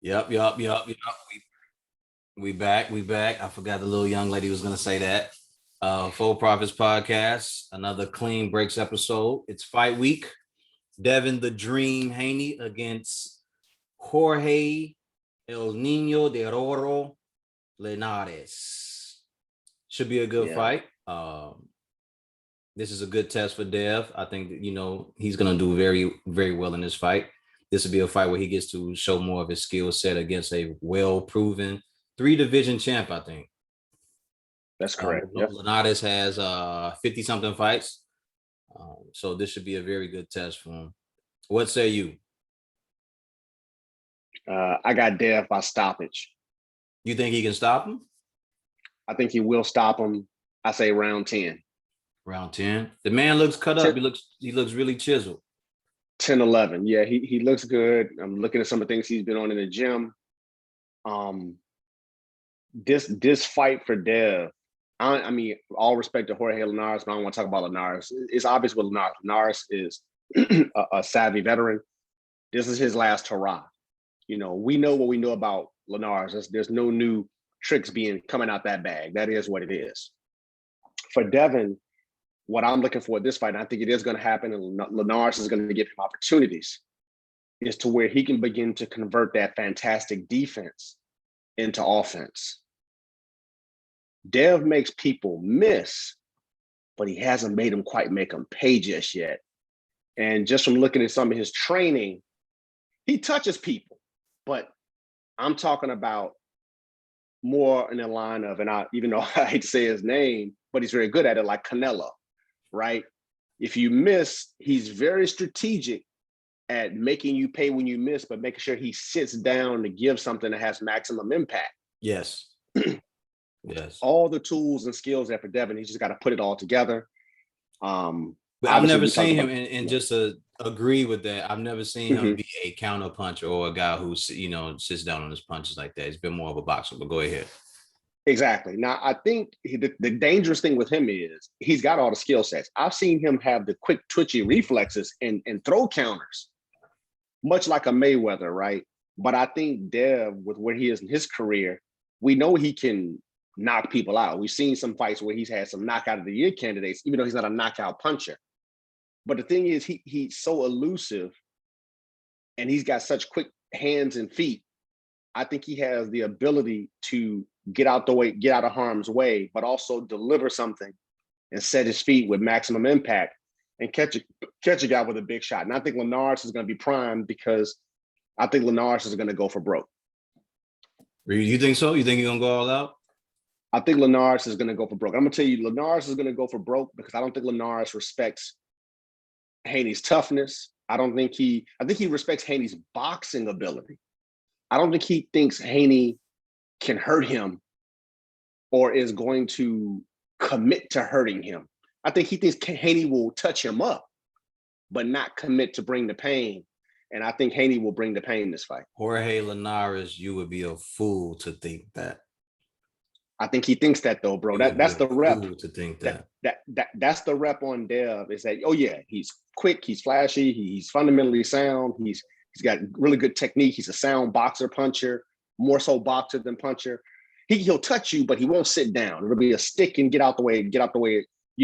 Yep. We back. We back. I forgot the little young lady was gonna say that. Full Profits Podcast, another clean breaks episode. It's fight week. Devin the Dream Haney against Jorge El Nino de Roro Linares. Should be a good Yeah, fight. This is a good test for Dev. I think that, he's gonna do very, very well in this fight. This will be a fight where he gets to show more of his skill set against a well-proven three-division champ, I think. that's correct. Yep. Linares has 50 something fights. So this should be a very good test for him. What say you? I got Dev by stoppage. You think he can stop him? I think he will stop him. I say round 10. Round 10. The man looks cut up. 10, He looks really chiseled. 10 11. Yeah, he looks good. I'm looking at some of the things he's been on in the gym. Um, this fight for Dev, I mean, all respect to Jorge Linares, but I don't want to talk about Linares. It's obvious with Linares. Linares is a savvy veteran. This is his last hurrah. We know what we know about Linares. There's no new tricks coming out that bag. That is what it is. For Devin, what I'm looking for at this fight, and I think it is going to happen, and Linares is going to give him opportunities, is to where he can begin to convert that fantastic defense into offense. Dev makes people miss, but he hasn't made them quite make them pay just yet. And just from looking at some of his training, he touches people, but I'm talking about more in the line of, and even though I hate to say his name, but he's very good at it, like Canelo, right? If you miss, he's very strategic at making you pay when you miss, but making sure he sits down to give something that has maximum impact. Yes. Yes. All the tools and skills there for Devin, he's just got to put it all together. But I've never seen him, and just to agree with that, I've never seen him be a counter puncher or a guy who sits down on his punches like that. He's been more of a boxer. But go ahead. Exactly. Now, I think the dangerous thing with him is he's got all the skill sets. I've seen him have the quick, twitchy reflexes and throw counters, much like a Mayweather, right? But I think Dev, with where he is in his career, we know he can knock people out. We've seen some fights where he's had some knockout of the year candidates, even though he's not a knockout puncher. But the thing is, he's so elusive and he's got such quick hands and feet. I think he has the ability to get out the way, get out of harm's way, but also deliver something and set his feet with maximum impact and catch a guy with a big shot. And I think Linares is going to be primed because I think Linares is going to go for broke. You think so? You think he's going to go all out? I think Linares is going to go for broke. I'm going to tell you, Linares is going to go for broke because I don't think Linares respects Haney's toughness. I think he respects Haney's boxing ability. I don't think he thinks Haney can hurt him or is going to commit to hurting him. I think he thinks Haney will touch him up, but not commit to bring the pain. And I think Haney will bring the pain in this fight. Jorge Linares, you would be a fool to think that. I think he thinks that though, bro. That's the rep. To think that. That's the rep on Dev is that, oh yeah, he's quick, he's flashy, he's fundamentally sound, he's got really good technique, he's a sound boxer, puncher, more so boxer than puncher. He'll touch you, but he won't sit down. It'll be a stick and get out the way,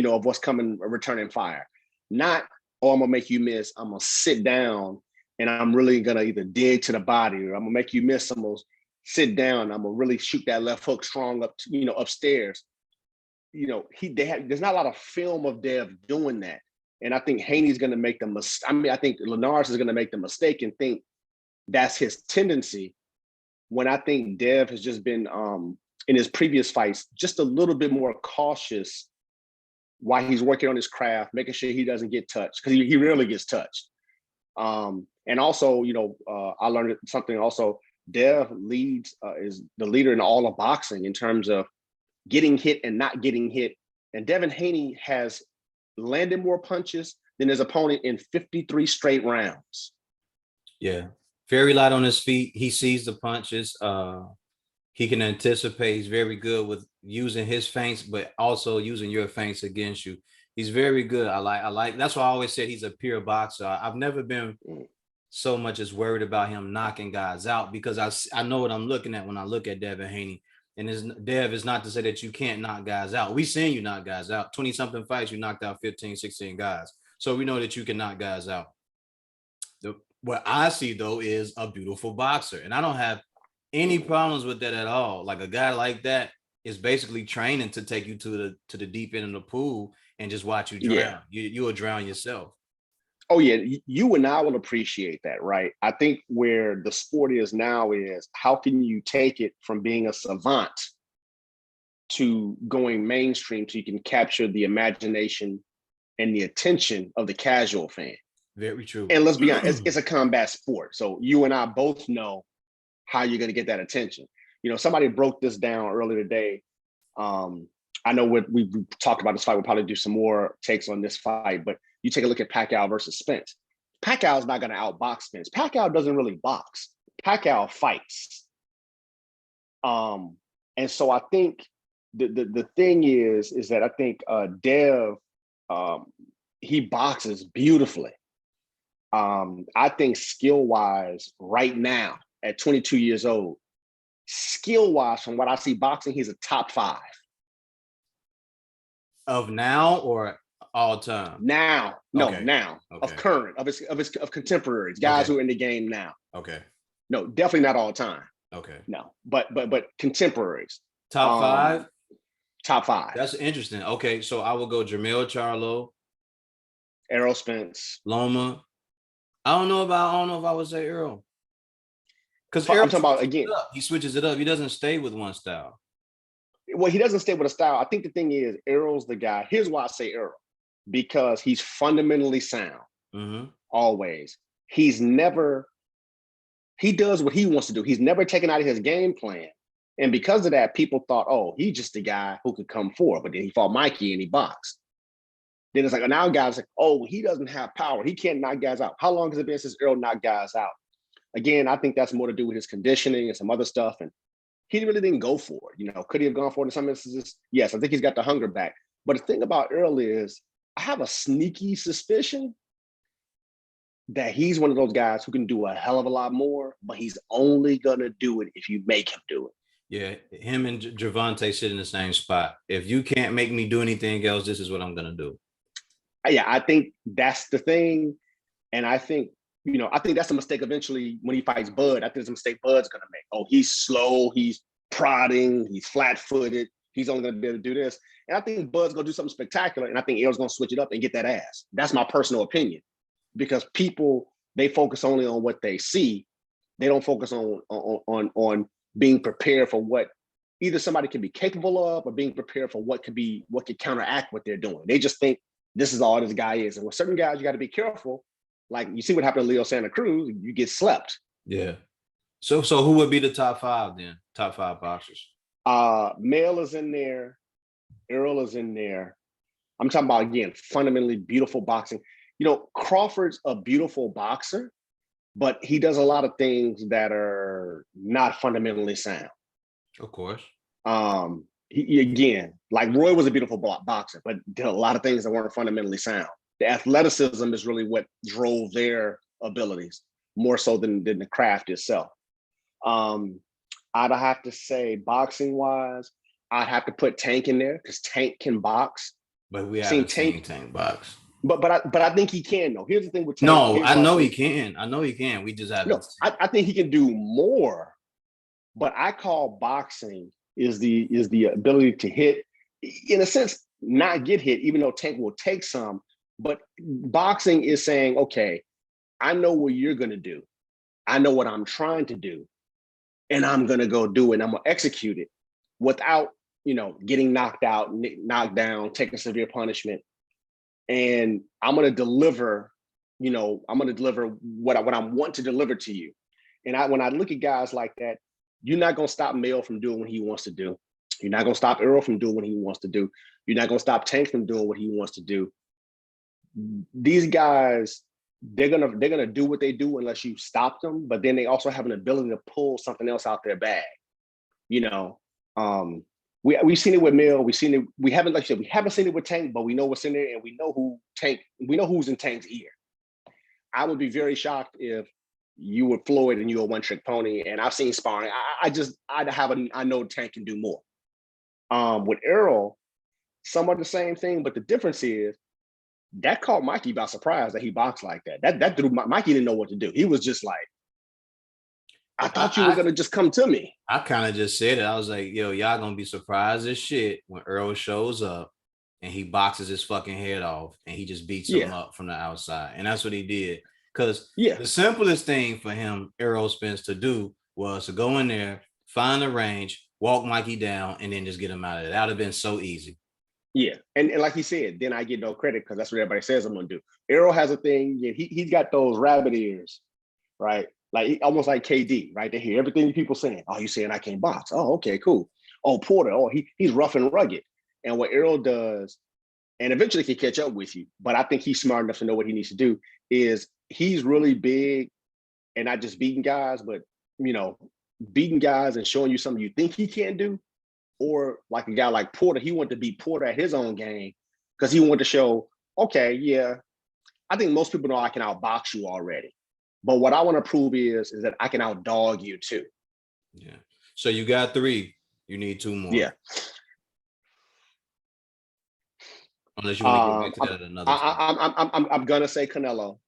of what's coming, returning fire. Not, oh, I'm gonna make you miss, I'm gonna sit down and I'm really gonna either dig to the body or I'm gonna make you miss, I'm gonna sit down, I'm gonna really shoot that left hook strong up, upstairs. There's not a lot of film of Dev doing that. And I think Haney's gonna make the mistake. I think Linares is gonna make the mistake and think that's his tendency. When I think Dev has just been in his previous fights, just a little bit more cautious while he's working on his craft, making sure he doesn't get touched, because he rarely gets touched. And also, I learned something also. Dev is the leader in all of boxing in terms of getting hit and not getting hit. And Devin Haney has landed more punches than his opponent in 53 straight rounds. Yeah. Very light on his feet. He sees the punches. He can anticipate. He's very good with using his feints, but also using your feints against you. He's very good. I like. That's why I always said he's a pure boxer. I've never been so much as worried about him knocking guys out, because I know what I'm looking at when I look at Devin Haney. And Dev is not to say that you can't knock guys out. We seen you knock guys out. 20 something fights, you knocked out 15, 16 guys. So we know that you can knock guys out. What I see though is a beautiful boxer, and I don't have any problems with that at all. Like a guy like that is basically training to take you to the deep end of the pool and just watch you drown. Yeah. You will drown yourself. Oh yeah, you and I will appreciate that, right? I think where the sport is now is how can you take it from being a savant to going mainstream so you can capture the imagination and the attention of the casual fan. Very true. And let's be honest, it's a combat sport. So you and I both know how you're going to get that attention. You know, somebody broke this down earlier today. I know what we talked about this fight. We'll probably do some more takes on this fight, but you take a look at Pacquiao versus Spence. Pacquiao's not going to outbox Spence. Pacquiao doesn't really box. Pacquiao fights. And so I think the thing is that I think Dev, he boxes beautifully. I think skill-wise, right now, at 22 years old, skill-wise, from what I see boxing, he's a top 5. Of now or all time? Now, no, okay. Now, okay. Of current, of contemporaries, guys who are in the game now. Okay. No, definitely not all time. Okay. No, but contemporaries. Top 5? Top 5. That's interesting. Okay, so I will go Jermell Charlo, Errol Spence, Loma. I don't know if I would say Earl. Because I'm talking about again. He switches it up. He doesn't stay with one style. Well, he doesn't stay with a style. I think the thing is, Errol's the guy. Here's why I say Errol. Because he's fundamentally sound. Mm-hmm. Always. He does what he wants to do. He's never taken out of his game plan. And because of that, people thought, oh, he's just a guy who could come forward. But then he fought Mikey and he boxed. Then it's like, now guys like, oh, he doesn't have power. He can't knock guys out. How long has it been since Errol knocked guys out? Again, I think that's more to do with his conditioning and some other stuff. And he really didn't go for it. You know, could he have gone for it in some instances? Yes, I think he's got the hunger back. But the thing about Errol is, I have a sneaky suspicion that he's one of those guys who can do a hell of a lot more, but he's only going to do it if you make him do it. Yeah, him and Gervonta sit in the same spot. If you can't make me do anything else, this is what I'm going to do. Yeah, I think that's the thing. And I think, I think that's a mistake eventually when he fights Bud. I think it's a mistake Bud's going to make. Oh, he's slow, he's prodding, he's flat-footed, he's only going to be able to do this. And I think Bud's going to do something spectacular, and I think Errol's going to switch it up and get that ass. That's my personal opinion. Because people, they focus only on what they see. They don't focus on being prepared for what either somebody can be capable of or being prepared for what could counteract what they're doing. They just think this is all this guy is. And with certain guys, you got to be careful. Like you see what happened to Leo Santa Cruz, you get slept. Yeah. So who would be the top 5 then? Top 5 boxers? Male is in there. Errol is in there. I'm talking about, again, fundamentally beautiful boxing. Crawford's a beautiful boxer, but he does a lot of things that are not fundamentally sound. Of course. He again, like Roy was a beautiful boxer, but did a lot of things that weren't fundamentally sound. The athleticism is really what drove their abilities more so than the craft itself. I'd have to say, boxing wise, I'd have to put Tank in there because Tank can box. But we haven't seen Tank box. But I think he can though. Here's the thing with Tank. No, I know he can. I know he can. We just haven't. No, I think he can do more. But I call boxing is the ability to hit, in a sense, not get hit, even though Tank will take some. But boxing is saying, okay, I know what you're gonna do. I know what I'm trying to do, and I'm gonna go do it. And I'm gonna execute it without, getting knocked out, knocked down, taking severe punishment. And I'm gonna deliver, what I want to deliver to you. And when I look at guys like that, you're not gonna stop Mel from doing what he wants to do. You're not gonna stop Earl from doing what he wants to do. You're not gonna stop Tank from doing what he wants to do. These guys, they're gonna do what they do unless you stop them. But then they also have an ability to pull something else out their bag. We've seen it with Mill. We haven't seen it with Tank, but we know what's in there, and we know who's in Tank's ear. I would be very shocked if you were Floyd and you were one trick pony. And I've seen sparring. I know Tank can do more. With Errol, somewhat the same thing, but the difference is that caught Mikey by surprise that he boxed like that. That threw Mikey didn't know what to do. He was just like, I thought you were gonna just come to me. I kind of just said it. I was like, yo, y'all gonna be surprised as shit when Earl shows up and he boxes his fucking head off and he just beats him up from the outside. And that's what he did. Because the simplest thing for him, Errol Spence, to do was to go in there, find the range, walk Mikey down, and then just get him out of there. That would have been so easy. Yeah. And like he said, then I get no credit because that's what everybody says I'm gonna do. Errol has a thing, he's got those rabbit ears, right? Like almost like KD, right? They hear everything people saying. Oh, you saying I can't box? Oh, okay, cool. Oh, Porter. Oh, he's rough and rugged. And what Errol does, and eventually he can catch up with you, but I think he's smart enough to know what he needs to do, is he's really big and not just beating guys, but beating guys and showing you something you think he can't do. Or like a guy like Porter, he wanted to beat Porter at his own game because he wanted to show, okay, yeah, I think most people know I can outbox you already. But what I want to prove is that I can outdog you too. Yeah. So you got 3. You need 2 more. Yeah. Unless you want to get back to that another time. I'm gonna say Canelo.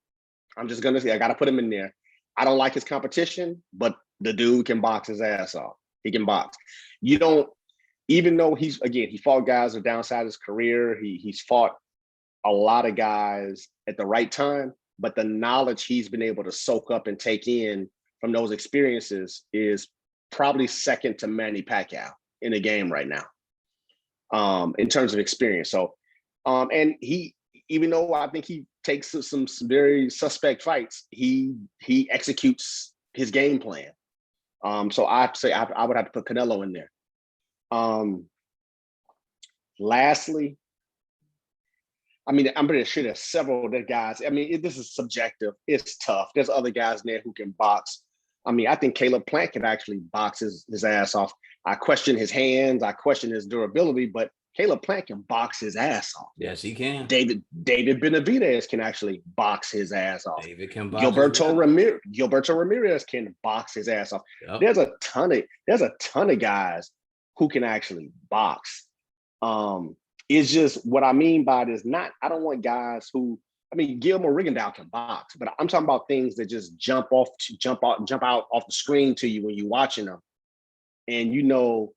I'm just gonna say I gotta put him in there. I don't like his competition, but the dude can box his ass off. He can box. You don't, even though he fought guys who downside his career. He's fought a lot of guys at the right time, but the knowledge he's been able to soak up and take in from those experiences is probably second to Manny Pacquiao in the game right now, in terms of experience. So, and he, even though I think he takes some very suspect fights, he executes his game plan. So I'd say I would have to put Canelo in there. Lastly, I mean, I'm pretty sure there's several of the guys. I mean, this is subjective. It's tough. There's other guys in there who can box. I mean, I think Caleb Plant can actually box his ass off. I question his hands. I question his durability, but Caleb Plant can box his ass off. Yes, he can. David Benavidez can actually box his ass off. David can box. Gilberto Ramirez can box his ass off. Yep. There's a ton of guys who can actually box. It's just, what I mean by it is not, I don't want guys who, I mean, Guillermo Rigondeaux can box, but I'm talking about things that just jump out off the screen to you when you're watching them. And I know,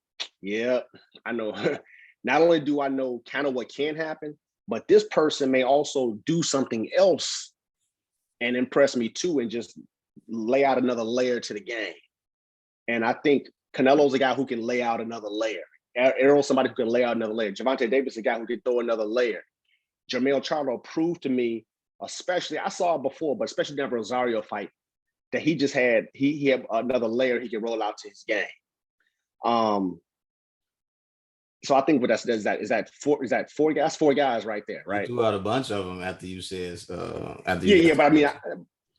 not only do I know kind of what can happen, but this person may also do something else and impress me too, and just lay out another layer to the game. And I think Canelo's a guy who can lay out another layer. Errol's somebody who can lay out another layer. Gervonta Davis is a guy who can throw another layer. Jermell Charlo proved to me, especially, I saw it before, but especially in that Rosario fight, that he just had, he had another layer he could roll out to his game. So I think is that four guys? That's 4 guys right there, right? You threw out a bunch of them after you said after you. Yeah, but I mean,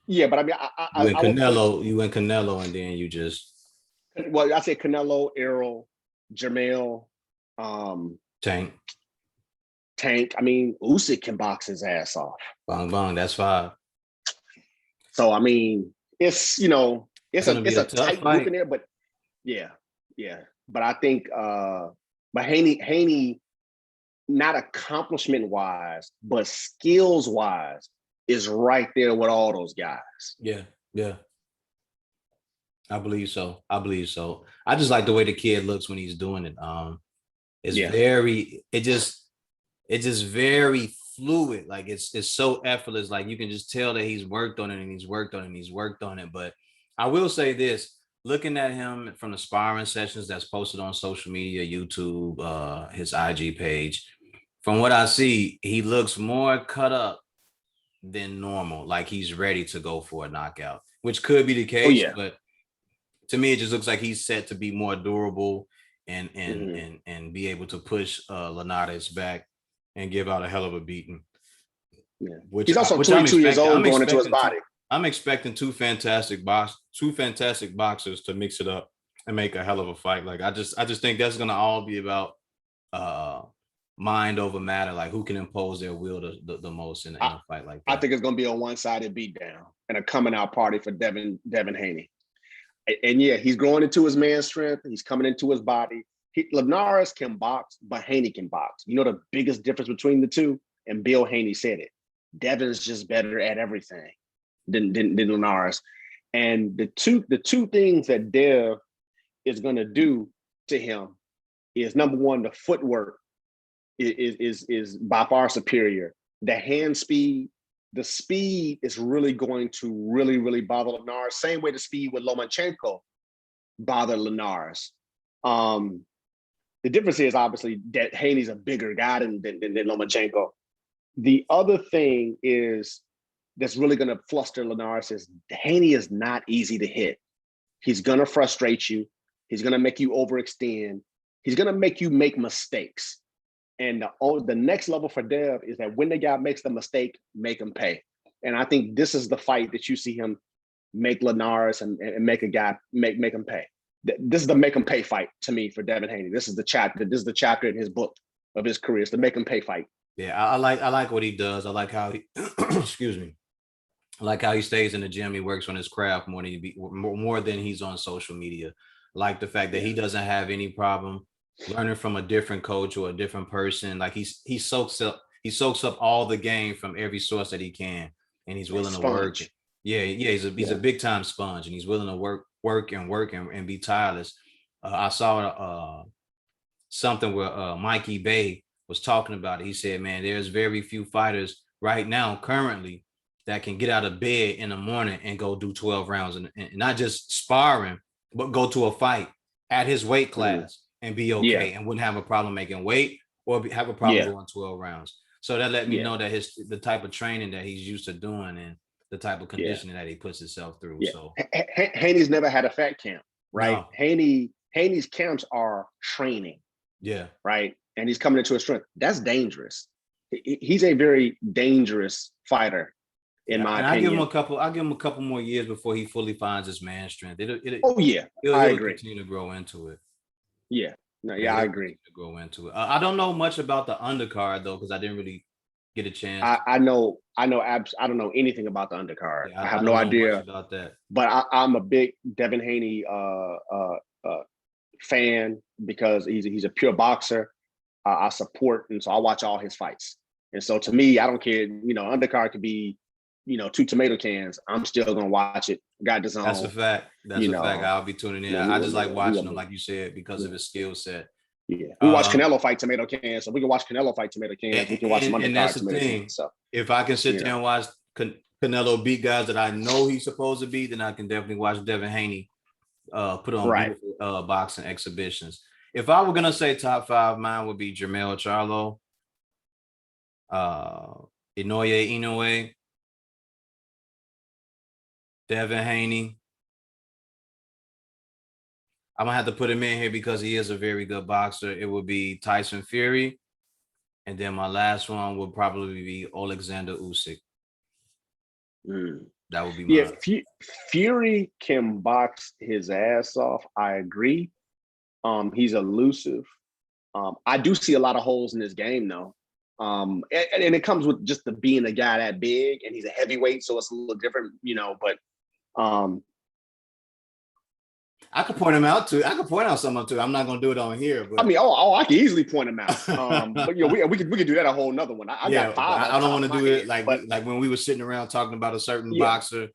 you went Canelo, and then you just. Well, I said Canelo, Errol, Jermell, Tank. I mean, Usyk can box his ass off. Bong, that's 5. So I mean, it's it's a tight group in there, but yeah. But I think but Haney, not accomplishment wise, but skills wise, is right there with all those guys. Yeah. I believe so. I just like the way the kid looks when he's doing it. It's just very fluid. Like it's so effortless. Like you can just tell that he's worked on it and he's worked on it. But I will say this, looking at him from the sparring sessions that's posted on social media, YouTube, his IG page, from what I see, he looks more cut up than normal. Like he's ready to go for a knockout, which could be the case, but to me, it just looks like he's set to be more durable and be able to push Linares back and give out a hell of a beating. Yeah. He's also 22 years old going into his body. I'm expecting two fantastic boxers to mix it up and make a hell of a fight. Like I just think that's gonna all be about mind over matter, like who can impose their will the most in a fight like I that. think it's going to be a one-sided beatdown and a coming out party for Devin Haney. And yeah, he's growing into his man strength. He's coming into his body. Linares can box, but Haney can box. You know the biggest difference between the two? And Bill Haney said it. Devin's just better at everything than Linares. And the two things that Dev is going to do to him is, number one, the footwork is by far superior. The hand speed, the speed is really going to really bother Linares. Same way the speed with Lomachenko bothered Linares. The difference is obviously that Haney's a bigger guy than Lomachenko. The other thing is that's really going to fluster Linares is Haney is not easy to hit. He's going to frustrate you. He's going to make you overextend. He's going to make you make mistakes. And the next level for Dev is that when the guy makes the mistake, make him pay. And I think this is the fight that you see him make Linares and make a guy make him pay. This is the make him pay fight to me for Devin Haney. This is the chapter. This is the chapter in his book of his career. It's the make him pay fight. Yeah, I like what he does. I like how he excuse me. I like how he stays in the gym. He works on his craft more than he's on social media. I like the fact that he doesn't have any problem learning from a different coach or a different person. Like he soaks up all the game from every source that he can, and he's willing to work. Yeah, he's a big time sponge, and he's willing to work and be tireless. I saw something where Mikey Bay was talking about it. He said, man, there's very few fighters right now currently that can get out of bed in the morning and go do 12 rounds and not just sparring, but go to a fight at his weight class and be okay and wouldn't have a problem making weight or have a problem going 12 rounds. So that let me know that the type of training that he's used to doing and the type of conditioning that he puts himself through. So Haney's never had a fat camp, right? No. Haney's camps are training. Yeah. Right. And he's coming into his strength. That's dangerous. He's a very dangerous fighter, in my opinion. I'll give him a couple more years before he fully finds his man strength. I agree. Continue to grow into it. Yeah. No, yeah, I agree. To grow into it. I don't know much about the undercard though, because I didn't really get a chance. I don't know anything about the undercard. I have no idea about that. But I'm a big Devin Haney fan because he's a pure boxer. I support, and so I watch all his fights. And so to me, I don't care. Undercard could be, 2 tomato cans. I'm still gonna watch it. Got this on. That's a fact. That's a fact. I'll be tuning in. I just like watching him, like you said, because of his skill set. Yeah, we watch Canelo fight tomato cans, so we can watch Canelo fight tomato cans. We can watch him and that's the thing. So if I can sit there and watch Canelo beat guys that I know he's supposed to beat, then I can definitely watch Devin Haney put on beautiful boxing exhibitions. If I were gonna say top 5, mine would be Jermell Charlo, Inoue, Devin Haney. I'm gonna have to put him in here because he is a very good boxer. It would be Tyson Fury, and then my last one would probably be Alexander Usyk. That would be mine. Yeah, Fury can box his ass off. I agree. He's elusive. I do see a lot of holes in his game, though. And it comes with just being a guy that big, and he's a heavyweight, so it's a little different, But I could point him out too. I could point out some of them too. I'm not gonna do it on here. But I mean, I can easily point him out. But we could do that a whole nother one. I got 5. I don't want to do it like when we were sitting around talking about a certain boxer,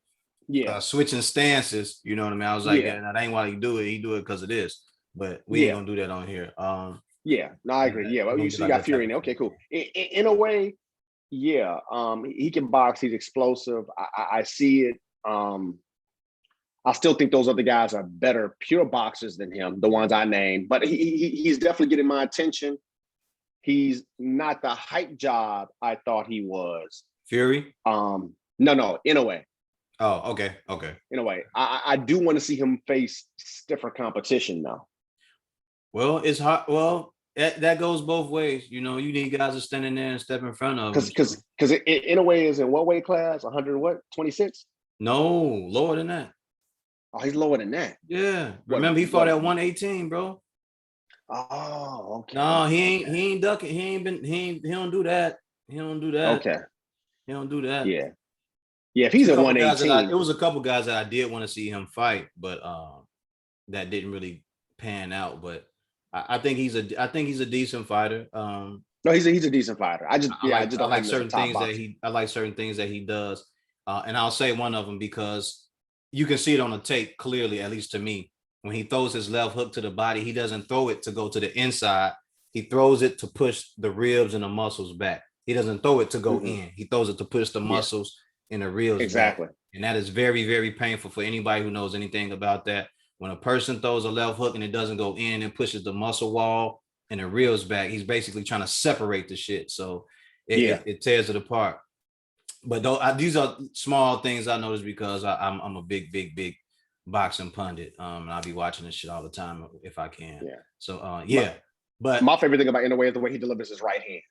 switching stances. You know what I mean? I was like, that ain't why he do it. He do it because of this. But we ain't gonna do that on here. I agree. Yeah, well, you got Fury in there. Okay, cool. In a way, he can box. He's explosive. I see it. I still think those other guys are better pure boxers than him, the ones I named. But he's definitely getting my attention. He's not the hype job I thought he was. Fury? No, in a way. Oh, okay. In a way, I do want to see him face stiffer competition though. Well, it's hard. Well, that goes both ways. You need guys to stand in there and step in front of him. Because in a way is in what weight class? 100 what? 26? No, lower than that. Oh, he's lower than that. Yeah. Remember, he fought at 118, bro. Oh, No, okay. he ain't ducking. He don't do that. He don't do that. Okay. He don't do that. Yeah. Yeah. If It's he's a at couple guys it 118, was a couple guys that I did want to see him fight, but that didn't really pan out. But I think I think he's a decent fighter. no, he's a decent fighter. I just I don't have like him as a certain top things that boxer. I like certain things that he does, and I'll say one of them because you can see it on the tape clearly, at least to me. When he throws his left hook to the body, he doesn't throw it to go to the inside. He throws it to push the ribs and the muscles back. He doesn't throw it to go Mm-hmm. in. He throws it to push the Yeah, muscles and the ribs back. exactly. And that is very, very painful for anybody who knows anything about that. When a person throws a left hook and it doesn't go in and pushes the muscle wall and the ribs back, he's basically trying to separate the shit. So Yeah. it tears it apart. But though these are small things I notice because I'm a big boxing pundit. And I'll be watching this shit all the time if I can. Yeah. So My, yeah, but my favorite thing about Inoue is the way he delivers his right hand.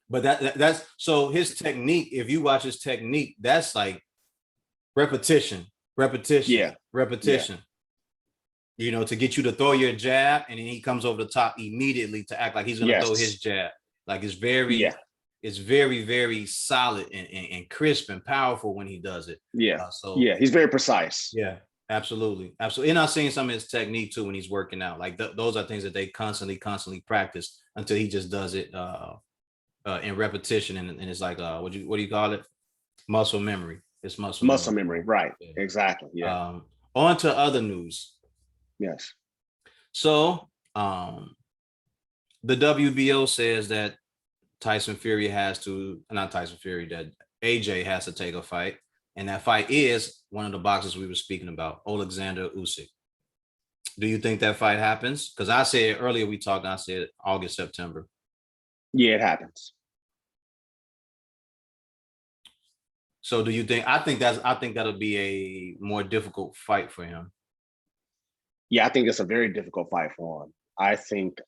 that's so his technique. If you watch his technique, that's like repetition, repetition, Yeah. Yeah. repetition. You know, to get you to throw your jab, and then he comes over the top immediately to act like he's gonna throw his Yes. jab. Like Yeah. it's very, very solid and crisp and powerful when he does it. Yeah. So Yeah. He's very precise. yeah, absolutely, absolutely. And I've seen some of his technique too when he's working out. Like those are things that they constantly practice until he just does it in repetition, and it's like what do you call it? Muscle memory. It's muscle Muscle memory. memory. Right. Yeah. Exactly. Yeah. On to other news. Yes. So the WBO says that that AJ has to take a fight. And that fight is one of the boxers we were speaking about, Alexander Usyk. Do you think that fight happens? Because I said earlier I said August, September. Yeah, it happens. So do you think I think that'll be a more difficult fight for him. Yeah, I think it's a very difficult fight for him. I think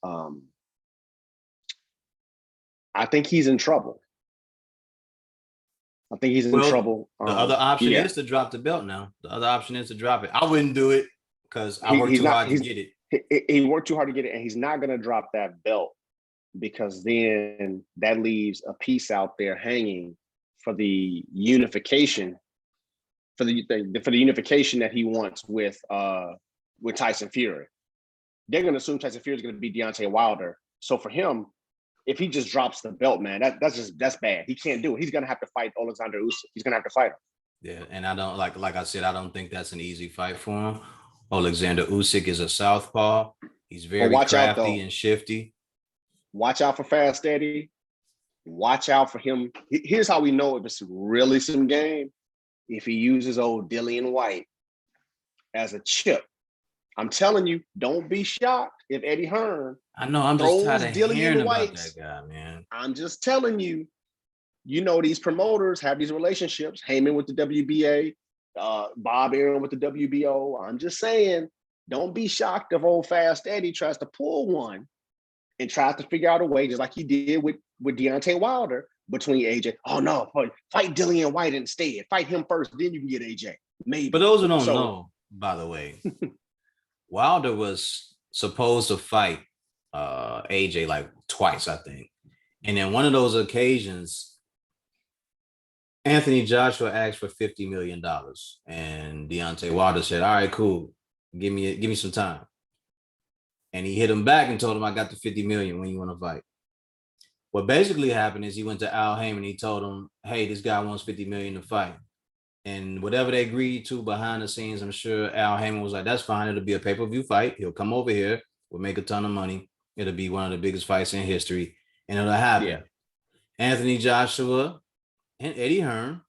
he's in trouble. I think he's in trouble. The other option is to drop the belt now. The other option is to drop it. I wouldn't do it because I worked too hard to get it. He worked too hard to get it, and he's not going to drop that belt because then that leaves a piece out there hanging for the unification, for the unification that he wants with Tyson Fury. They're going to assume Tyson Fury is going to beat Deontay Wilder. So for him, if he just drops the belt, man, that's bad. He can't do it. He's gonna have to fight Alexander Usyk. He's gonna have to fight him. Yeah, and I don't like I said, I don't think that's an easy fight for him. Alexander Usyk is a southpaw. He's very crafty and shifty. Watch out for Fast Eddie. Watch out for him. Here's how we know if it's really some game. If he uses old Dillian White as a chip. I'm telling you, don't be shocked if Eddie Hearn. I know, I'm just tired of hearing about that guy, man. I'm just telling you, these promoters have these relationships. Heyman with the WBA, Bob Arum with the WBO. I'm just saying, don't be shocked if old Fast Eddie tries to pull one and tries to figure out a way, just like he did with Deontay Wilder between AJ. Oh no, fight Dillian White instead. Fight him first, then you can get AJ. Maybe. But those who don't know, by the way, Wilder was supposed to fight AJ like twice, I think. And then one of those occasions, Anthony Joshua asked for $50 million. And Deontay Wilder said, all right, cool. Give me some time. And he hit him back and told him, I got the 50 million when you want to fight. What basically happened is he went to Al Heyman and he told him, hey, this guy wants 50 million to fight. And whatever they agreed to behind the scenes, I'm sure Al Heyman was like, that's fine. It'll be a pay-per-view fight. He'll come over here. We'll make a ton of money. It'll be one of the biggest fights in history. And it'll happen. Yeah. Anthony Joshua and Eddie Hearn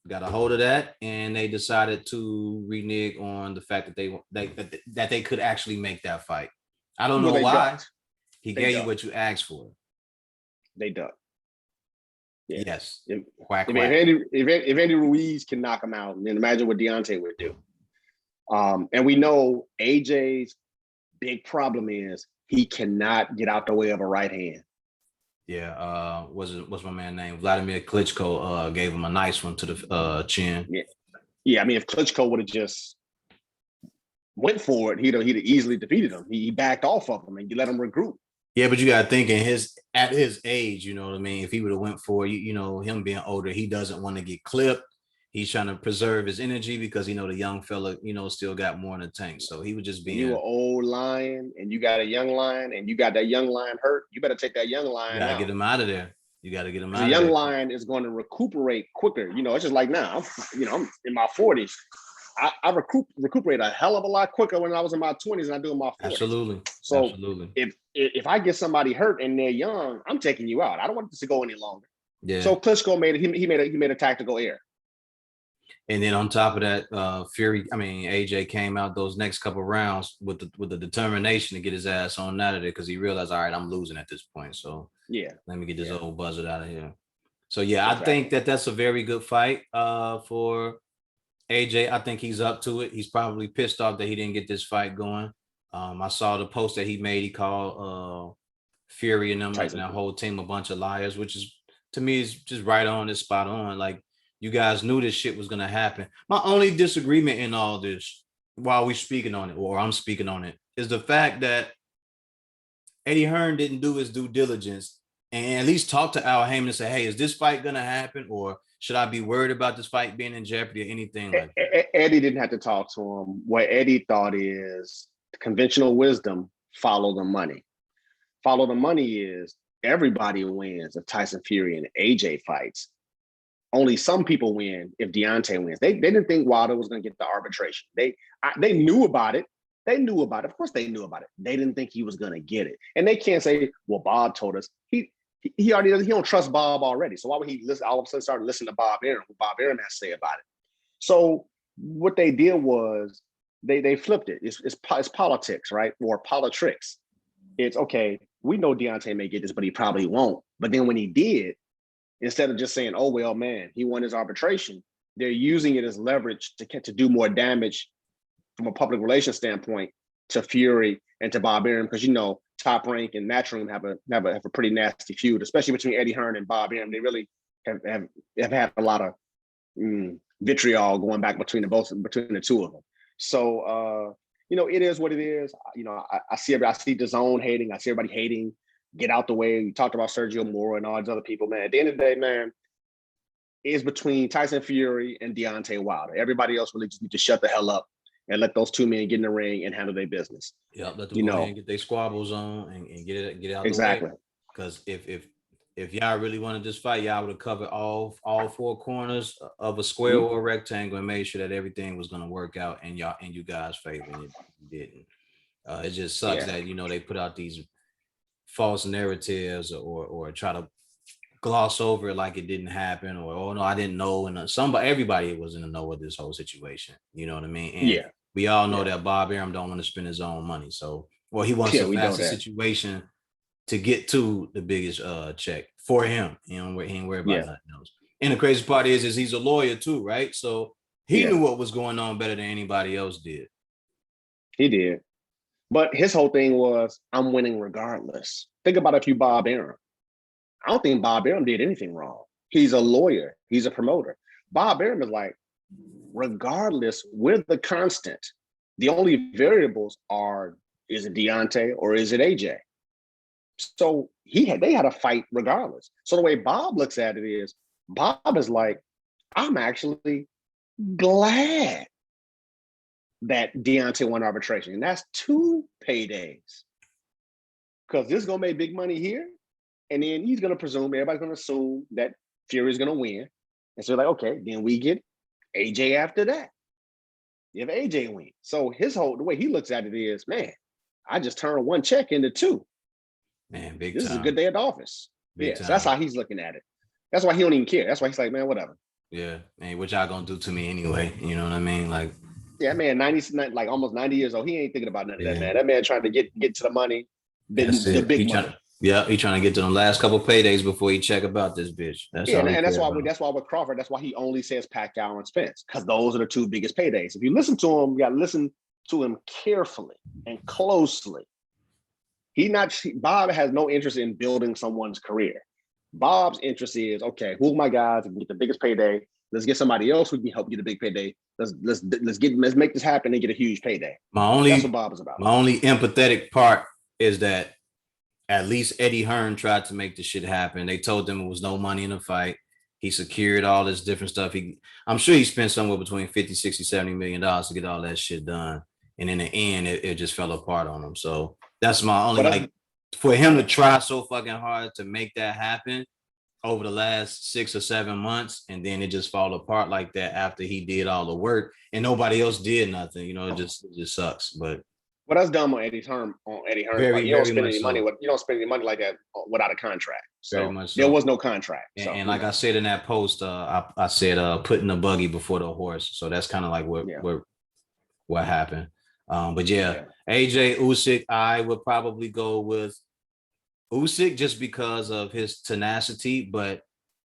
got a hold of that, and they decided to renege on the fact that they could actually make that fight. I don't know why. Ducked. He gave you what you asked for. They ducked. Yeah. Yes. If Andy Ruiz can knock him out, then imagine what Deontay would do. And we know AJ's big problem is he cannot get out the way of a right hand. Yeah. What's my man name? Vladimir Klitschko gave him a nice one to the chin. Yeah. Yeah. I mean, if Klitschko would have just went for it, he'd have easily defeated him. He backed off of him and you let him regroup. Yeah, but you got to think at his age, you know what I mean? If he would have went for him being older, he doesn't want to get clipped. He's trying to preserve his energy because the young fella, still got more in the tank. So he was just When you being an old lion and you got a young lion and you got that young lion hurt, you better take that young you lion gotta out. get him out of there. You gotta get him Because a out of young there. lion is going to recuperate quicker. It's just like now. I'm in my 40s. I recuperate a hell of a lot quicker when I was in my 20s than I do in my 40s. Absolutely. So Absolutely. if I get somebody hurt and they're young, I'm taking you out. I don't want this to go any longer. Yeah. So Klitschko made a tactical error. And then on top of that, AJ came out those next couple of rounds with the determination to get his ass on out of there because he realized, all right, I'm losing at this point. So yeah, let me get this old buzzard out of here. So yeah, exactly. I think that's a very good fight for AJ. I think he's up to it. He's probably pissed off that he didn't get this fight going. I saw the post that he made. He called Fury and them and that whole team a bunch of liars, which is, to me, is just right on. It's spot on. Like, you guys knew this shit was gonna happen. My only disagreement in all this, while we speaking on it, or I'm speaking on it, is the fact that Eddie Hearn didn't do his due diligence and at least talk to Al Heyman and say, hey, is this fight gonna happen? Or should I be worried about this fight being in jeopardy or anything like that? Eddie didn't have to talk to him. What Eddie thought is conventional wisdom, follow the money. Follow the money is everybody wins if Tyson Fury and AJ fights. Only some people win if Deontay wins. They didn't think Wilder was going to get the arbitration. They knew about it. They knew about it. Of course, they knew about it. They didn't think he was going to get it. And they can't say, "Well, Bob told us." He already doesn't. He don't trust Bob already. So why would he listen? All of a sudden, start listening to Bob Arum? What Bob Arum has to say about it. So what they did was they flipped it. It's politics, right? Or politics. It's okay. We know Deontay may get this, but he probably won't. But then when he did, instead of just saying, "Oh well, man, he won his arbitration," they're using it as leverage to do more damage from a public relations standpoint to Fury and to Bob Arum, because Top Rank and Matchroom have a pretty nasty feud, especially between Eddie Hearn and Bob Arum. They really have had a lot of vitriol going back between the two of them. So it is what it is. I see DAZN hating. I see everybody hating. Get out the way. We talked about Sergio Mora and all these other people, man. At the end of the day, man, it's between Tyson Fury and Deontay Wilder. Everybody else really just need to shut the hell up and let those two men get in the ring and handle their business. Yep, let them go ahead and get their squabbles on and get out exactly. the way. Because if y'all really wanted this fight, y'all would have covered all four corners of a square or a rectangle and made sure that everything was going to work out in you guys' favor, and it didn't. It just sucks that they put out these false narratives or try to gloss over it like it didn't happen, or oh no, I didn't know, and everybody was in the know of this whole situation. You know what I mean? And we all know that Bob Arum don't want to spend his own money, so he wants to fast the situation to get to the biggest check for him. He ain't worried about nothing else. And the crazy part is he's a lawyer too, right? So he knew what was going on better than anybody else did. He did. But his whole thing was, I'm winning regardless. Think about if you Bob Arum. I don't think Bob Arum did anything wrong. He's a lawyer. He's a promoter. Bob Arum is like, regardless, we're the constant. The only variables are, is it Deontay or is it AJ? So they had a fight regardless. So the way Bob looks at it is, Bob is like, I'm actually glad that Deontay won arbitration. And that's 2 paydays. Because this is going to make big money here. And then he's going to everybody's going to assume that Fury's going to win. And so like, okay, then we get AJ after that. If AJ wins. So the way he looks at it is, man, I just turned 1 check into 2. Man, big this time. is a good day at the office. So that's how he's looking at it. That's why he don't even care. That's why he's like, man, whatever. Yeah, man, what y'all gonna do to me anyway? You know what I mean? Like, yeah, man, like almost 90 years old. He ain't thinking about none of that, man. That man trying to get to the money, the big money. He trying to get to the last couple of paydays before he check about this bitch. That's that's why with Crawford, that's why he only says Pacquiao and Spence, because those are the 2 biggest paydays. If you listen to him, you got to listen to him carefully and closely. Bob has no interest in building someone's career. Bob's interest is, okay, who are my guys that can get the biggest payday Let's get somebody else who can help get a big payday. Let's make this happen and get a huge payday. That's what Bob was about. My only empathetic part is that at least Eddie Hearn tried to make the shit happen. They told him it was no money in the fight. He secured all this different stuff. I'm sure he spent somewhere between 50, 60, 70 million dollars to get all that shit done. And in the end, it just fell apart on him. So that's my only, like, for him to try so fucking hard to make that happen over the last 6 or 7 months, and then it just fall apart like that after he did all the work and nobody else did nothing. You know, it just sucks. But that's dumb on Eddie Hearn. Very, you don't spend any money. You don't spend any money like that without a contract. So very much so. There was no contract. And like I said in that post, I said putting the buggy before the horse. So that's kind of like what happened. But AJ Usyk, I would probably go with Usyk just because of his tenacity, but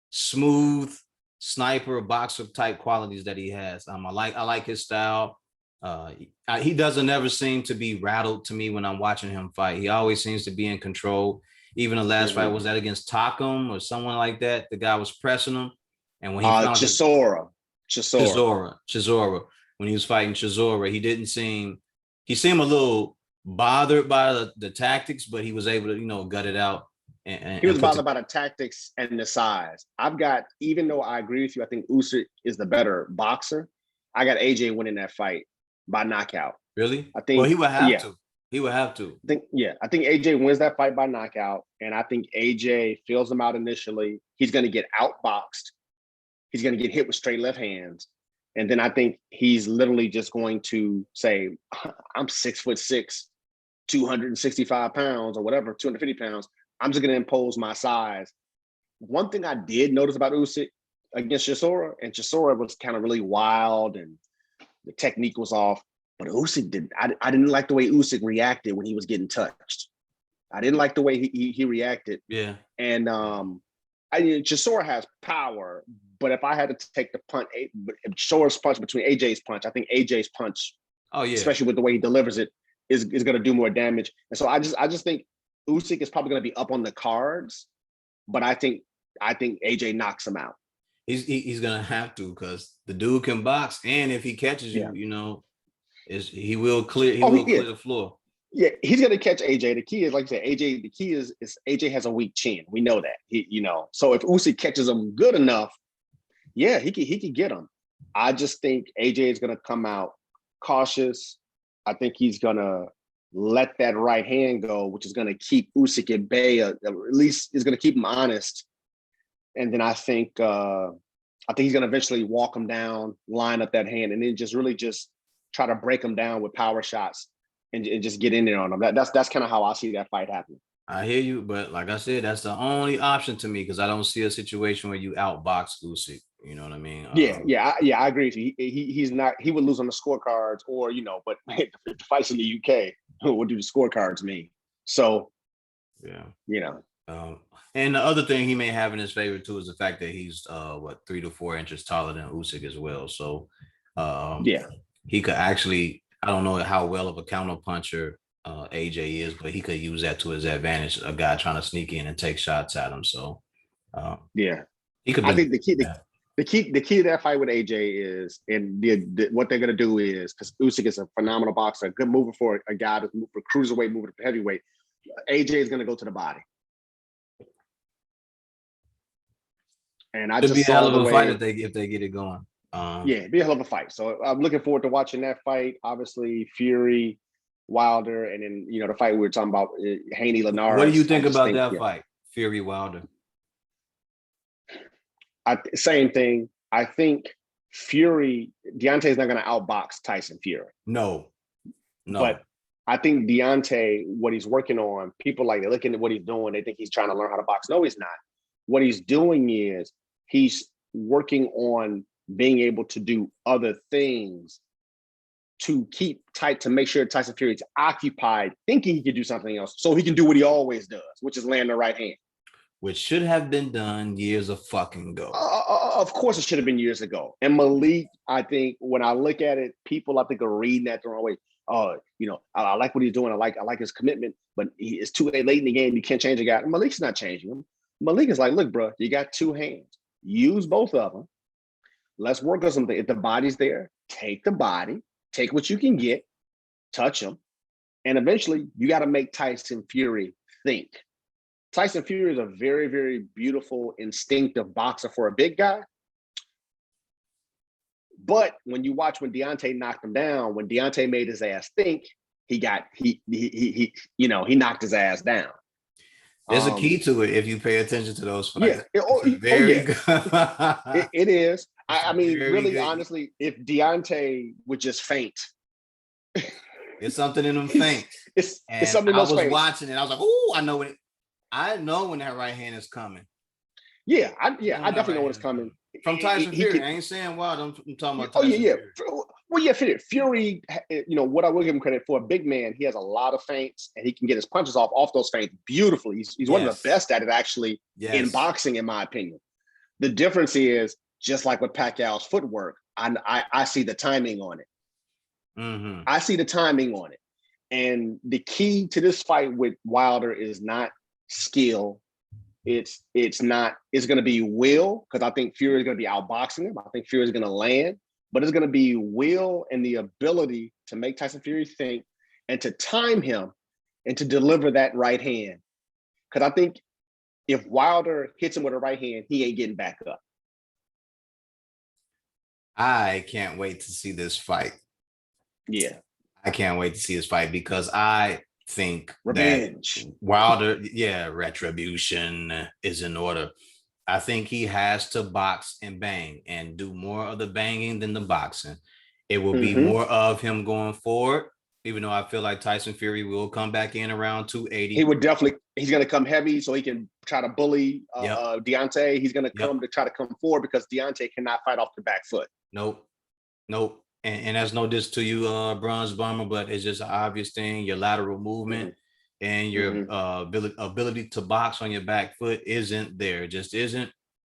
smooth sniper boxer type qualities that he has. I like his style. He doesn't ever seem to be rattled to me when I'm watching him fight. He always seems to be in control. Even the last fight, was that against Takum or someone like that? The guy was pressing him, and when he found Chisora, when he was fighting Chisora, he seemed a little bothered by the tactics, but he was able to gut it out. And he was bothered by the tactics and the size. Even though I agree with you, I think Usyk is the better boxer. I got AJ winning that fight by knockout. Really? I think. Well, he would have to. He would have to. I think AJ wins that fight by knockout, and I think AJ fills him out initially. He's going to get outboxed. He's going to get hit with straight left hands, and then I think he's literally just going to say, "I'm 6'6", 265 pounds or whatever, 250 pounds. I'm just going to impose my size." One thing I did notice about Usyk against Chisora, and Chisora was kind of really wild and the technique was off. But Usyk didn't. I didn't like the way Usyk reacted when he was getting touched. I didn't like the way he reacted. Yeah. And Chisora has power, but if I had to take the punch, Chisora's punch between AJ's punch, I think AJ's punch, especially with the way he delivers it, is going to do more damage. And so I just think Usyk is probably going to be up on the cards, but I think AJ knocks him out. He's going to have to, because the dude can box, and if he catches you, he will clear the floor. Yeah, he's gonna catch AJ. The key is, like I said, AJ. The key is AJ has a weak chin. We know that. So if Usyk catches him good enough, he could get him. I just think AJ is gonna come out cautious. I think he's gonna let that right hand go, which is gonna keep Usyk at bay. At least is gonna keep him honest. And then I think he's gonna eventually walk him down, line up that hand, and then just try to break him down with power shots and just get in there on him. That's kind of how I see that fight happening. I hear you, but like I said, that's the only option to me, because I don't see a situation where you outbox Usyk. You know what I mean? I agree with you. He's not. He would lose on the scorecards, or but if the fight's in the UK, what do the scorecards mean? So, and the other thing he may have in his favor too is the fact that he's 3 to 4 inches taller than Usyk as well. So, he could actually, I don't know how well of a counter puncher AJ is, but he could use that to his advantage. A guy trying to sneak in and take shots at him. So, he could. I think the key to that fight with AJ is, and what they're going to do is, because Usyk is a phenomenal boxer, a good mover for a guy to move for cruiserweight, moving to heavyweight. AJ is going to go to the body. And I just be a hell of a fight if they get it going. It'd be a hell of a fight. So I'm looking forward to watching that fight. Obviously, Fury, Wilder, and then the fight we were talking about, Haney-Linares. What do you think about that fight, Fury Wilder? Same thing. I think Deontay's not going to outbox Tyson Fury. No. But I think Deontay, what he's working on, people they're looking at what he's doing, they think he's trying to learn how to box. No, he's not. What he's doing is he's working on being able to do other things to make sure Tyson Fury is occupied, thinking he can do something else, so he can do what he always does, which is land the right hand. Which should have been done years of fucking ago. Of course, it should have been years ago. And Malik, I think, when I look at it, people, I think, are reading that the wrong way. I like what he's doing. I like his commitment, but it's too late in the game. You can't change a guy. Malik's not changing him. Malik is like, look, bro, you got 2 hands. Use both of them. Let's work on something. If the body's there, take the body, take what you can get, touch him, and eventually you got to make Tyson Fury think. Tyson Fury is a very, very beautiful, instinctive boxer for a big guy. But when you watch when Deontay knocked him down, when Deontay made his ass think, he knocked his ass down. There's a key to it if you pay attention to those fights. Yeah. Very good. It is. I mean, really, good. honestly, if Deontay would just faint. It's something in them faint. It's something in those I was faints. watching it. I was like, "Ooh, I know when that right hand is coming." Yeah, I definitely know when it's coming. From Tyson Fury. I ain't saying wild. I'm talking about Tyson Fury. Well, yeah, Fury, what I will give him credit for, a big man, he has a lot of feints and he can get his punches off those feints beautifully. He's one of the best at it, actually, in boxing, in my opinion. The difference is, just like with Pacquiao's footwork, I see the timing on it. Mm-hmm. I see the timing on it. And the key to this fight with Wilder is not skill. It's going to be will, because I think Fury is going to be outboxing him. I think Fury is going to land, but it's going to be will and the ability to make Tyson Fury think and to time him and to deliver that right hand. Because I think if Wilder hits him with a right hand, he ain't getting back up. I can't wait to see this fight. Yeah. I can't wait to see this fight because I think revenge. That Wilder, retribution is in order. I think he has to box and bang and do more of the banging than the boxing. It will be more of him going forward, even though I feel like Tyson Fury will come back in around 280. He's going to come heavy so he can try to bully Deontay. He's going to come to try to come forward because Deontay cannot fight off the back foot. Nope. And that's no diss to you, Bronze Bomber, but it's just an obvious thing. Your lateral movement and your ability to box on your back foot isn't there. It just isn't.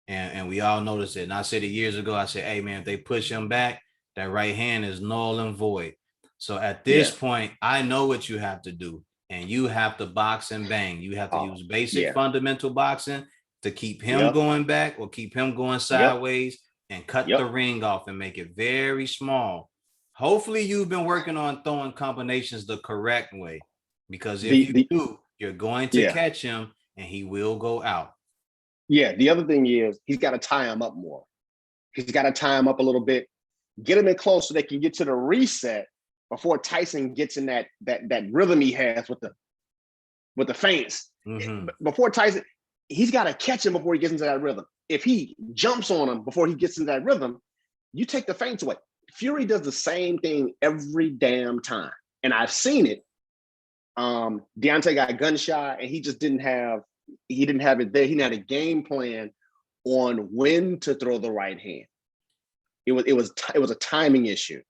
And we all notice it. And I said it years ago. I said, hey, man, if they push him back, that right hand is null and void. So at this point, I know what you have to do. And you have to box and bang. You have to use basic fundamental boxing to keep him going back or keep him going sideways. And cut the ring off and make it very small. Hopefully you've been working on throwing combinations the correct way, because if you do, you're going to catch him and he will go out. Yeah, the other thing is he's got to tie him up more. He's got to tie him up a little bit, get him in close so they can get to the reset before Tyson gets in that rhythm he has with the feints. Before Tyson, he's got to catch him before he gets into that rhythm. If he jumps on him before he gets into that rhythm, you take the feints away. Fury does the same thing every damn time. And I've seen it. Deontay got gun shy and he didn't have it there. He had a game plan on when to throw the right hand. It was a timing issue.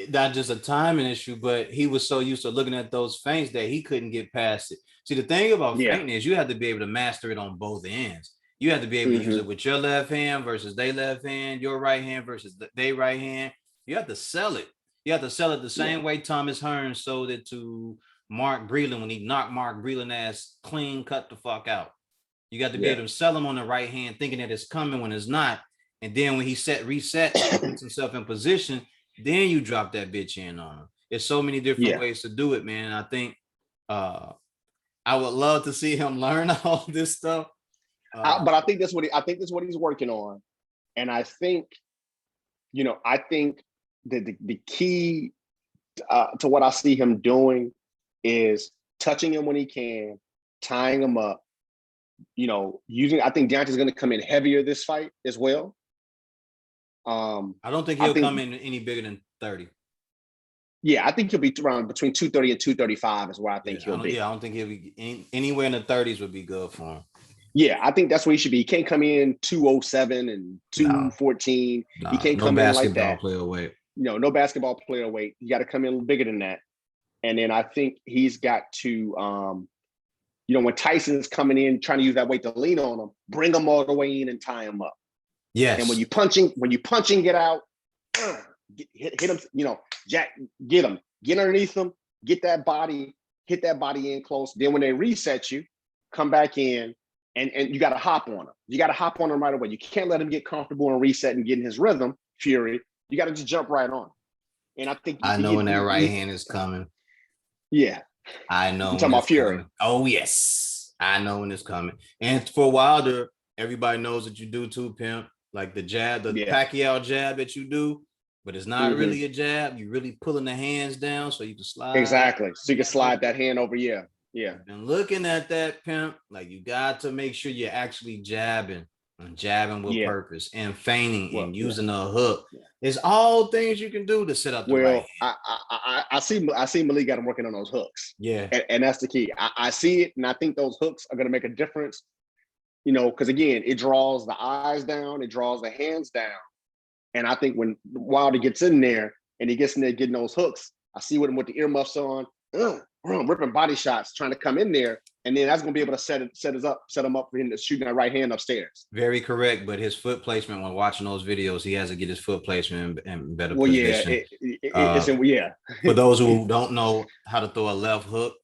Not just a timing issue, but he was so used to looking at those feints that he couldn't get past it. See, the thing about feinting is you have to be able to master it on both ends. You have to be able to use it with your left hand versus their left hand, your right hand versus their right hand. You have to sell it. You have to sell it the same way Thomas Hearns sold it to Mark Breland when he knocked Mark Breland ass clean cut the fuck out. You got to be able to sell him on the right hand, thinking that it's coming when it's not. And then when he resets, puts himself in position, then you drop that bitch in on him. There's so many different ways to do it, man. I think I would love to see him learn all this stuff. But I think that's what he's working on, and I think that the key to what I see him doing is touching him when he can, tying him up. I think Deontay's going to come in heavier this fight as well. I don't think he'll come in any bigger than 30. Yeah, I think he'll be around between 230 and 235 is where I think he'll be. Yeah, I don't think he'll be anywhere in the 30s would be good for him. Yeah, I think that's where he should be. He can't come in 207 and 214. He can't come in like that. Player weight. No basketball player weight. You got to come in bigger than that. And then I think he's got to, when Tyson's coming in trying to use that weight to lean on him, bring him all the way in and tie him up. Yes. And when you punch and get out, hit him. Jack, get him, get underneath him, get that body, hit that body in close. Then when they reset you, come back in. And you got to hop on him. You got to hop on him right away. You can't let him get comfortable and reset and get in his rhythm Fury, you got to just jump right on. And I think I know when that right hand is coming. Yeah. I know You when talking it's about Fury. coming. Oh, yes. I know when it's coming. And for Wilder, everybody knows that you do too, pimp. Like the jab, the Pacquiao jab that you do, but it's not really a jab. You're really pulling the hands down so you can slide. Exactly. So you can slide that hand over. Yeah. Yeah. And looking at that, pimp, like you got to make sure you're actually jabbing and jabbing with purpose and feigning and using a hook. It's all things you can do to set up the right hand. I see Malik got him working on those hooks. Yeah. And that's the key. I see it, and I think those hooks are going to make a difference, you know, because again, it draws the eyes down, it draws the hands down. And I think when Wilder gets in there and he gets in there getting those hooks, I see with him with the earmuffs on, ripping body shots, trying to come in there, and then that's going to be able to set him up for him to shoot that right hand upstairs. Very correct, but his foot placement when watching those videos, he has to get his foot placement in better position. For those who don't know how to throw a left hook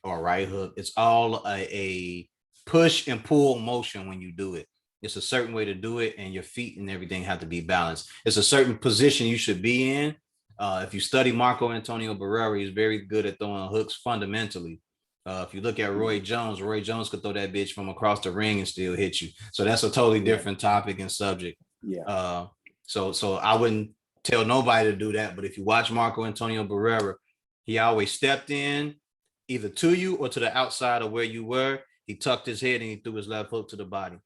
or a right hook, it's all a push and pull motion when you do it. It's a certain way to do it, and your feet and everything have to be balanced. It's a certain position you should be in. If you study Marco Antonio Barrera, he's very good at throwing hooks fundamentally. If you look at Roy Jones could throw that bitch from across the ring and still hit you. So that's a totally different topic and subject. Yeah. So I wouldn't tell nobody to do that. But if you watch Marco Antonio Barrera, he always stepped in either to you or to the outside of where you were. He tucked his head and he threw his left hook to the body.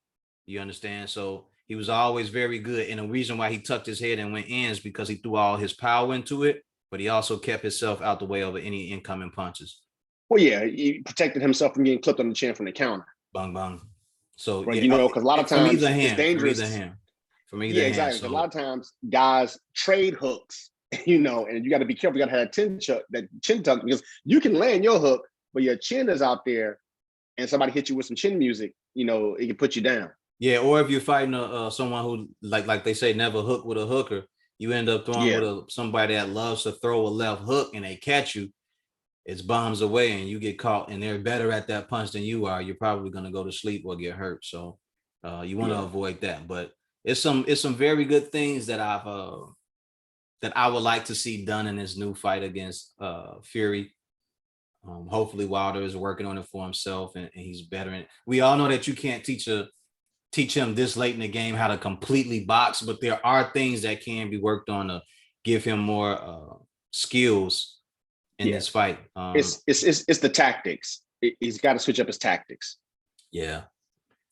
You understand? So he was always very good. And the reason why he tucked his head and went in is because he threw all his power into it, but he also kept himself out the way of any incoming punches. Well, yeah, he protected himself from getting clipped on the chin from the counter. Bang, bang. So, right, you know, because a lot of times it's dangerous. From either hand. Exactly. So, a lot of times guys trade hooks, you know, and you got to be careful. You got to have that chin tuck, because you can land your hook, but your chin is out there and somebody hits you with some chin music, you know, it can put you down. Yeah, or if you're fighting someone who, like they say, never hook with a hooker, you end up throwing with somebody that loves to throw a left hook and they catch you, it's bombs away and you get caught and they're better at that punch than you are. You're probably going to go to sleep or get hurt. So you want to avoid that. But it's some very good things that I would like to see done in this new fight against Fury. Hopefully Wilder is working on it for himself and he's better in it. We all know that you can't teach him this late in the game how to completely box, but there are things that can be worked on to give him more skills in this fight. It's the tactics. He's got to switch up his tactics. Yeah.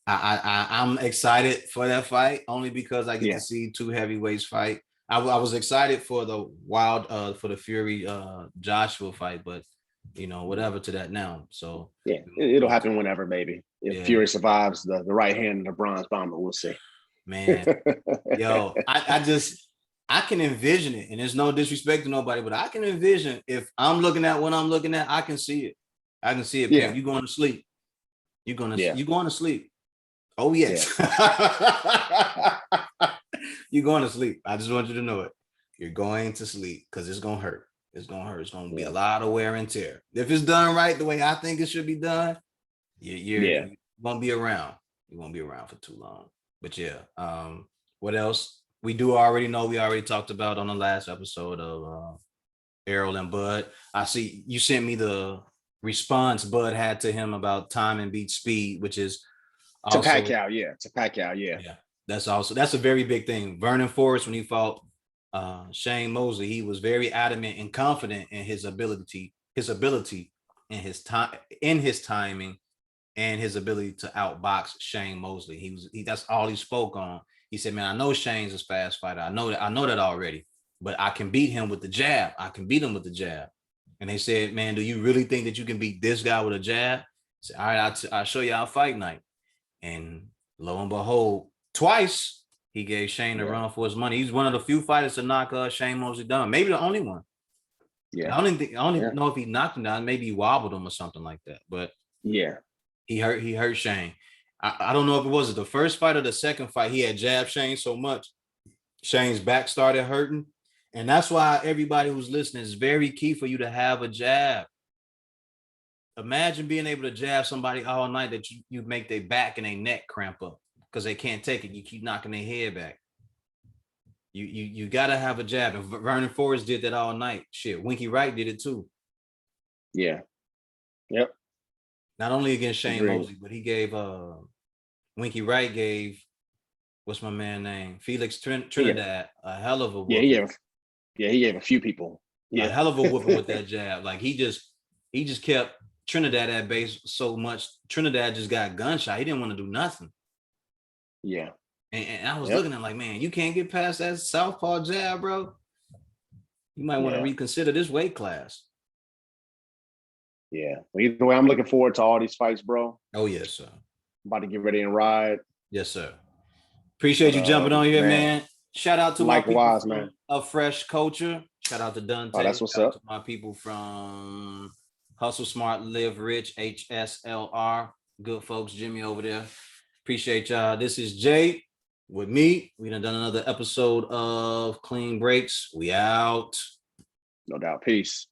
I'm excited for that fight only because I get to see two heavyweights fight. I was excited for the Fury Joshua fight, but you know, whatever to that now. So it'll happen whenever, baby. If Fury survives the right hand and the bronze bomber, we'll see. Man, yo, I can envision it, and there's no disrespect to nobody, but I can envision if I'm looking at what I'm looking at, I can see it. I can see it. Yeah. You going to sleep? You going to sleep? Oh yes. Yeah. You're going to sleep. I just want you to know it. You're going to sleep because it's gonna hurt. It's gonna hurt. It's gonna be a lot of wear and tear. If it's done right the way I think it should be done, you won't be around. You won't be around for too long. But what else? We already talked about on the last episode of Errol and Bud. I see you sent me the response Bud had to him about time and beat speed, which is also, to Pacquiao, yeah. That's a very big thing. Vernon Forrest, when he fought Shane Mosley, he was very adamant and confident in his ability and his timing and his ability to outbox Shane Mosley. That's all he spoke on. He said, man, I know Shane's a fast fighter. I know that already, but I can beat him with the jab. And they said, man, do you really think that you can beat this guy with a jab? I said, all right, I'll show you our fight night. And lo and behold, twice he gave Shane a run for his money. He's one of the few fighters to knock Shane Mosley down. Maybe the only one. Yeah. I don't know if he knocked him down. Maybe he wobbled him or something like that. But he hurt Shane. I don't know if it was the first fight or the second fight. He had jabbed Shane so much, Shane's back started hurting. And that's why everybody who's listening, is very key for you to have a jab. Imagine being able to jab somebody all night that you make their back and their neck cramp up because they can't take it. You keep knocking their head back. You gotta have a jab. And Vernon Forrest did that all night. Shit, Winky Wright did it too. Yeah. Yep. Not only against Shane Agreed. Mosley, but he gave Winky Wright gave what's my man name? Felix Trinidad a hell of a Yeah, whooping. he gave a few people. A Yeah. hell of a whooping with that jab. Like he just kept Trinidad at base so much. Trinidad just got gunshot. He didn't want to do nothing. Yeah. And I was Yep. looking at like, man, you can't get past that southpaw jab, bro. You might want to Yeah. reconsider this weight class. Yeah. Well, either way, I'm looking forward to all these fights, bro. Oh yes, sir. I'm about to get ready and ride. Yes, sir. Appreciate But you jumping on here, man, man. Shout out to my people likewise, from man. A Fresh Culture. Shout out to Oh, Dante. that's what's Shout out up. to my people from Hustle Smart, Live Rich, HSLR. Good folks, Jimmy over there. Appreciate y'all. This is Jay with me. We done another episode of Clean Breaks. We out. No doubt. Peace.